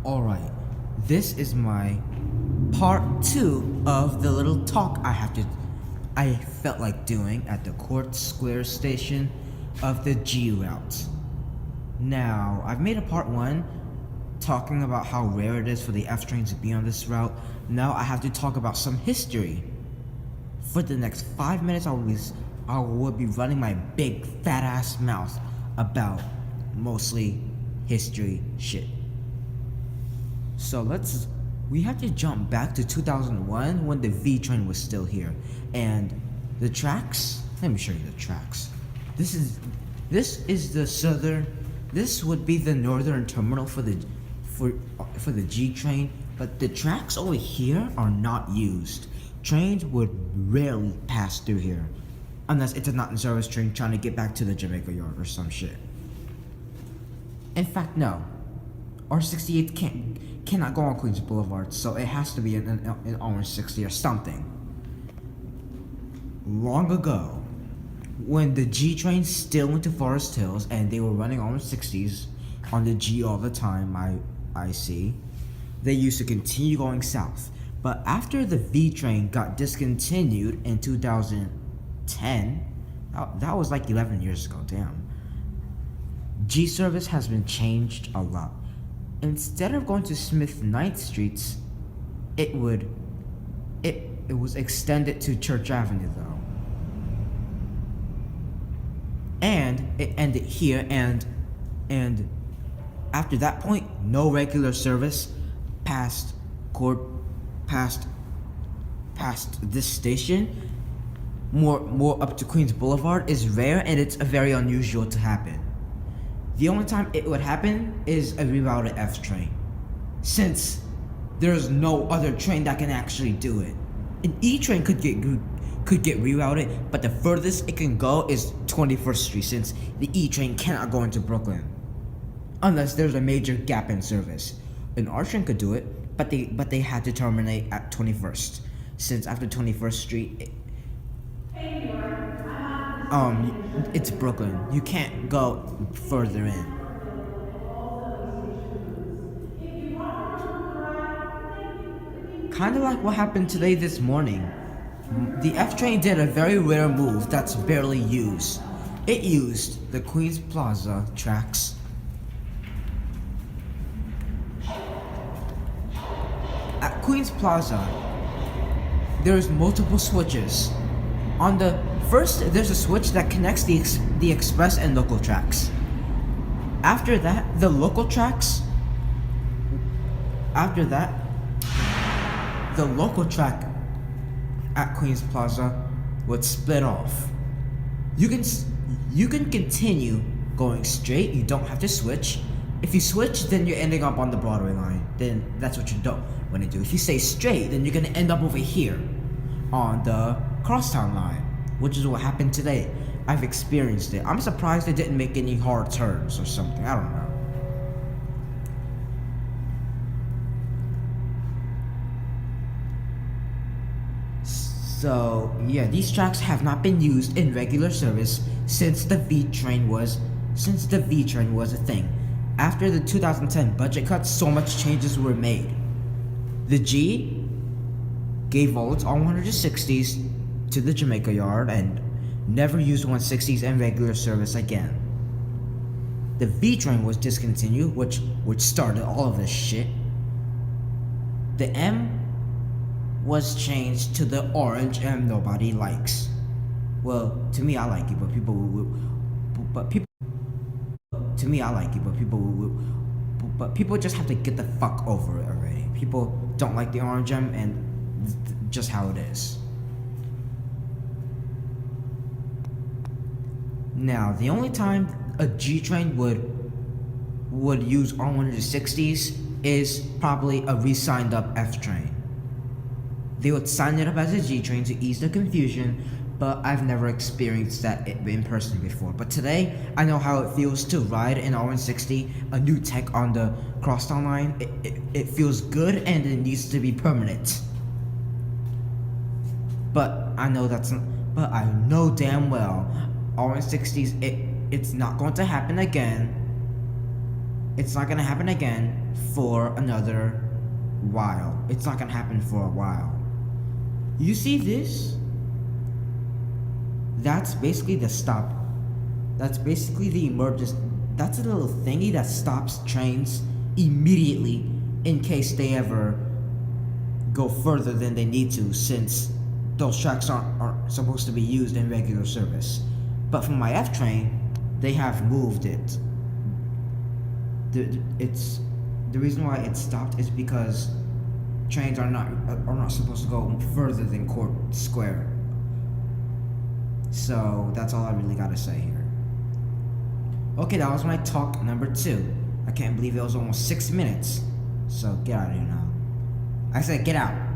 Alright, this is my part 2 of the little talk I felt like doing at the Court Square station of the G route. Now, I've made a part 1 talking about how rare it is for the F train to be on this route. Now I have to talk about some history. For the next 5 minutes I will be running my big fat ass mouth about mostly history shit. So we have to jump back to 2001 when the V train was still here. And the tracks, let me show you the tracks. This is the southern, this would be the northern terminal for the G train, but the tracks over here are not used. Trains would rarely pass through here, unless it's a not in service train trying to get back to the Jamaica Yard or some shit. In fact, no. R68 cannot go on Queens Boulevard, so it has to be an R160 or something. Long ago, when the G train still went to Forest Hills and they were running R160s on the G all the time, I see, they used to continue going south. But after the V train got discontinued in 2010, that was like 11 years ago, damn. G service has been changed a lot. Instead of going to Smith 9th Streets, it was extended to Church Avenue though. And it ended here, and after that point, no regular service past this station, more up to Queens Boulevard is rare, and it's very unusual to happen. The only time it would happen is a rerouted F train, since there's no other train that can actually do it. An E train could get rerouted, but the furthest it can go is 21st Street, since the E train cannot go into Brooklyn unless there's a major gap in service. An R train could do it, but they had to terminate at 21st, since after 21st Street, it's Brooklyn. You can't go further in. Kind of like what happened today this morning. The F train did a very rare move that's barely used. It used the Queens Plaza tracks. At Queens Plaza, there's multiple switches. On the first, there's a switch that connects the express and local tracks. After that, the local track at Queens Plaza would split off. You can continue going straight. You don't have to switch. If you switch, then you're ending up on the Broadway line. Then that's what you don't want to do. If you stay straight, then you're gonna end up over here on the Crosstown line, which is what happened today. I've experienced it. I'm surprised they didn't make any hard turns or something. I don't know. So yeah, these tracks have not been used in regular service since the V train was a thing. After the 2010 budget cuts, so much changes were made. The G gave all its R160s to the Jamaica Yard and never used 160s in regular service again. The V train was discontinued, which started all of this shit. The M was changed to the orange M nobody likes. Well, to me I like it, but people just have to get the fuck over it already. People don't like the orange M, and just how it is. Now, the only time a G train would use R160s is probably a re-signed up F train. They would sign it up as a G train to ease the confusion, but I've never experienced that in person before. But today, I know how it feels to ride an R160, a new tech on the Crosstown line. It feels good, and it needs to be permanent. But I know damn well R160s, it's not going to happen again. It's not gonna happen again for another while. It's not gonna happen for a while. You see this? That's basically the stop. That's basically the emergency. That's a little thingy that stops trains immediately in case they ever go further than they need to, since those tracks aren't supposed to be used in regular service. But for my F train, they have moved it. The reason why it stopped is because trains are not supposed to go further than Court Square. So that's all I really gotta say here. Okay, that was my talk number 2. I can't believe it was almost 6 minutes. So get out of here now. I said get out.